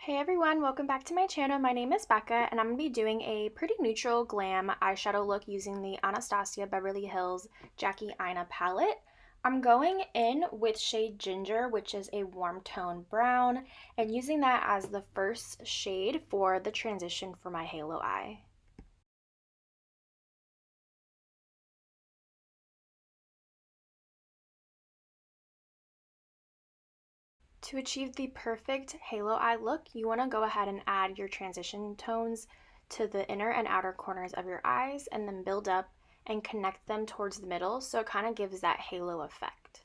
Hey everyone, welcome back to my channel. My name is Becca and I'm going to be doing a pretty neutral glam eyeshadow look using the Anastasia Beverly Hills Jackie Aina palette. I'm going in with shade Ginger, which is a warm tone brown, and using that as the first shade for the transition for my halo eye. To achieve the perfect halo eye look, you want to go ahead and add your transition tones to the inner and outer corners of your eyes and then build up and connect them towards the middle so it kind of gives that halo effect.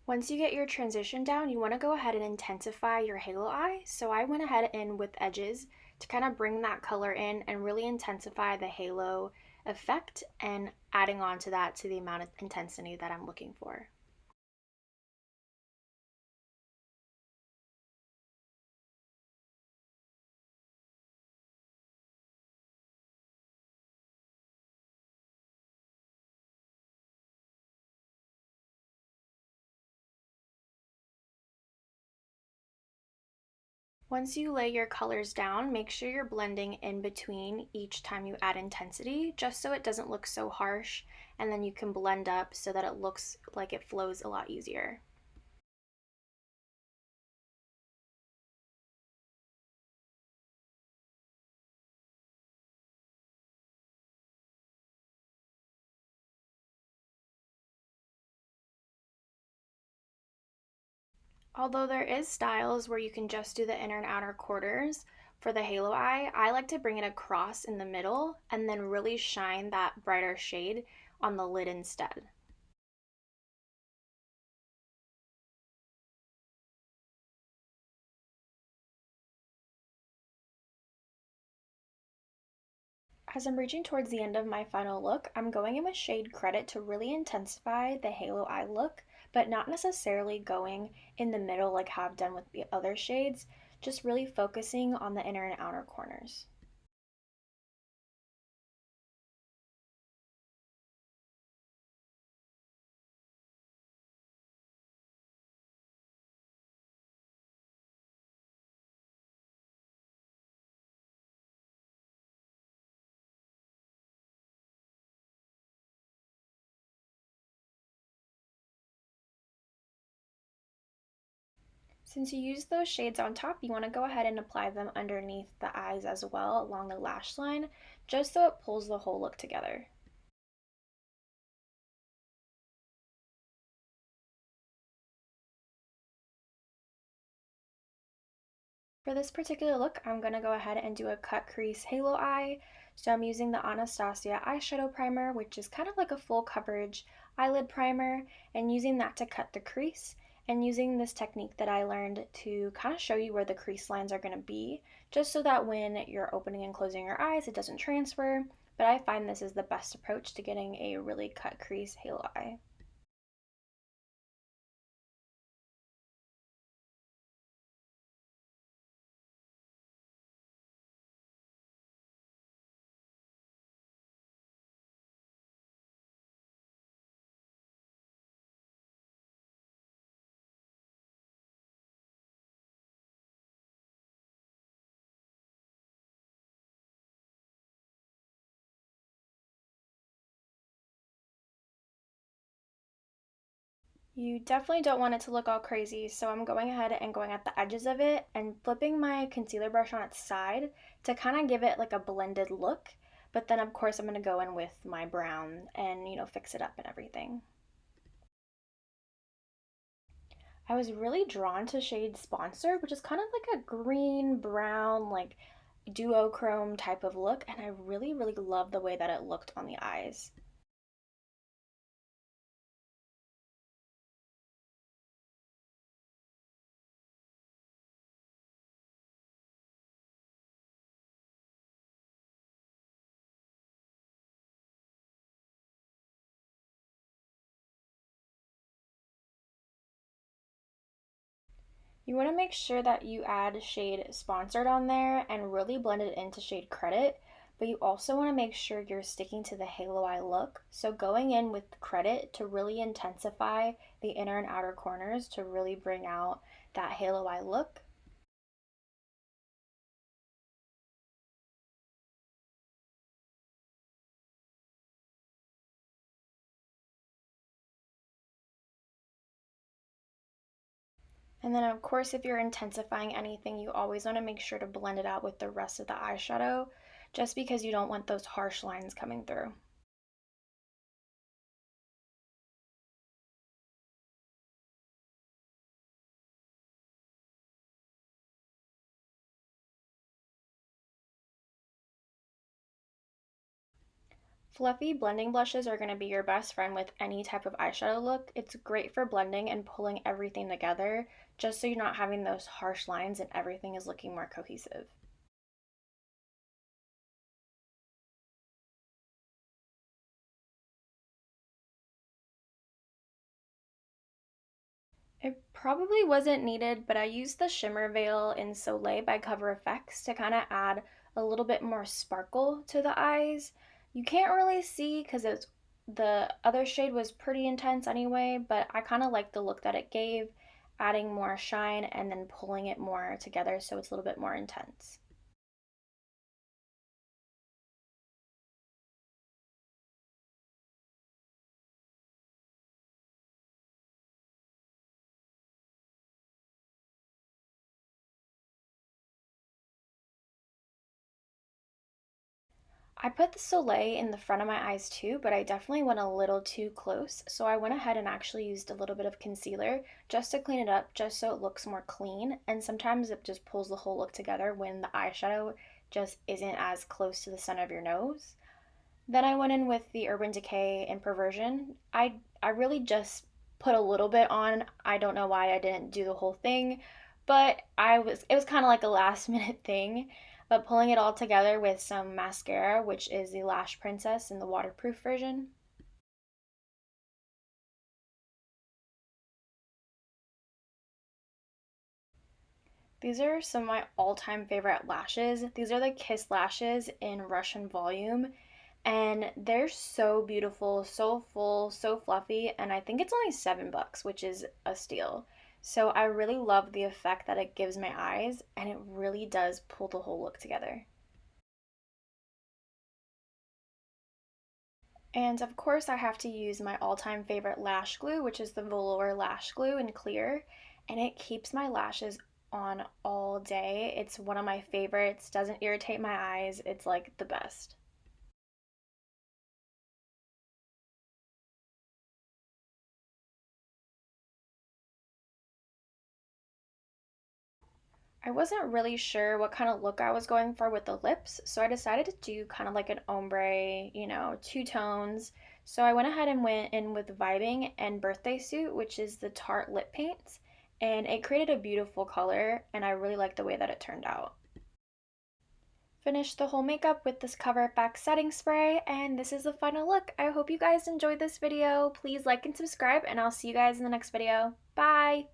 Once you get your transition down, you want to go ahead and intensify your halo eye. So I went ahead in with edges to kind of bring that color in and really intensify the halo effect and adding on to that to the amount of intensity that I'm looking for. Once you lay your colors down, make sure you're blending in between each time you add intensity, just so it doesn't look so harsh, and then you can blend up so that it looks like it flows a lot easier. Although there is styles where you can just do the inner and outer quarters, for the halo eye, I like to bring it across in the middle and then really shine that brighter shade on the lid instead. As I'm reaching towards the end of my final look, I'm going in with shade Credit to really intensify the halo eye look, but not necessarily going in the middle like how I've done with the other shades, just really focusing on the inner and outer corners. Since you use those shades on top, you want to go ahead and apply them underneath the eyes as well along the lash line, just so it pulls the whole look together. For this particular look, I'm going to go ahead and do a cut crease halo eye. So I'm using the Anastasia eyeshadow primer, which is kind of like a full coverage eyelid primer, and using that to cut the crease, and using this technique that I learned to kind of show you where the crease lines are going to be, just so that when you're opening and closing your eyes, it doesn't transfer. But I find this is the best approach to getting a really cut crease halo eye. You definitely don't want it to look all crazy, so I'm going ahead and going at the edges of it and flipping my concealer brush on its side to kind of give it like a blended look. But then of course I'm going to go in with my brown and, fix it up and everything. I was really drawn to shade Sponsor, which is kind of like a green brown like duochrome type of look, and I really love the way that it looked on the eyes. You want to make sure that you add shade Sponsored on there and really blend it into shade Credit, but you also want to make sure you're sticking to the halo eye look. So going in with Credit to really intensify the inner and outer corners to really bring out that halo eye look. And then, of course, if you're intensifying anything, you always want to make sure to blend it out with the rest of the eyeshadow, just because you don't want those harsh lines coming through. Fluffy blending blushes are going to be your best friend with any type of eyeshadow look. It's great for blending and pulling everything together, just so you're not having those harsh lines and everything is looking more cohesive. It probably wasn't needed, but I used the Shimmer Veil in Soleil by Cover FX to kind of add a little bit more sparkle to the eyes. You can't really see because it's the other shade was pretty intense anyway, but I kind of like the look that it gave, adding more shine and then pulling it more together so it's a little bit more intense. I put the Soleil in the front of my eyes too, but I definitely went a little too close. So I went ahead and actually used a little bit of concealer just to clean it up, just so it looks more clean. And sometimes it just pulls the whole look together when the eyeshadow just isn't as close to the center of your nose. Then I went in with the Urban Decay and Perversion. I really just put a little bit on. I don't know why I didn't do the whole thing, but it was kind of like a last minute thing. But pulling it all together with some mascara, which is the Lash Princess in the waterproof version. These are some of my all-time favorite lashes. These are the Kiss lashes in Russian Volume, and they're so beautiful, so full, so fluffy, and I think it's only $7, which is a steal. So I really love the effect that it gives my eyes, and it really does pull the whole look together. And of course, I have to use my all-time favorite lash glue, which is the Velour Lash Glue in clear, and it keeps my lashes on all day. It's one of my favorites, doesn't irritate my eyes. It's like the best. I wasn't really sure what kind of look I was going for with the lips, so I decided to do kind of like an ombre, two tones. So I went ahead and went in with Vibing and Birthday Suit, which is the Tarte lip paints, and it created a beautiful color, and I really like the way that it turned out. Finished the whole makeup with this Cover It Back setting spray, and this is the final look. I hope you guys enjoyed this video. Please like and subscribe, and I'll see you guys in the next video. Bye!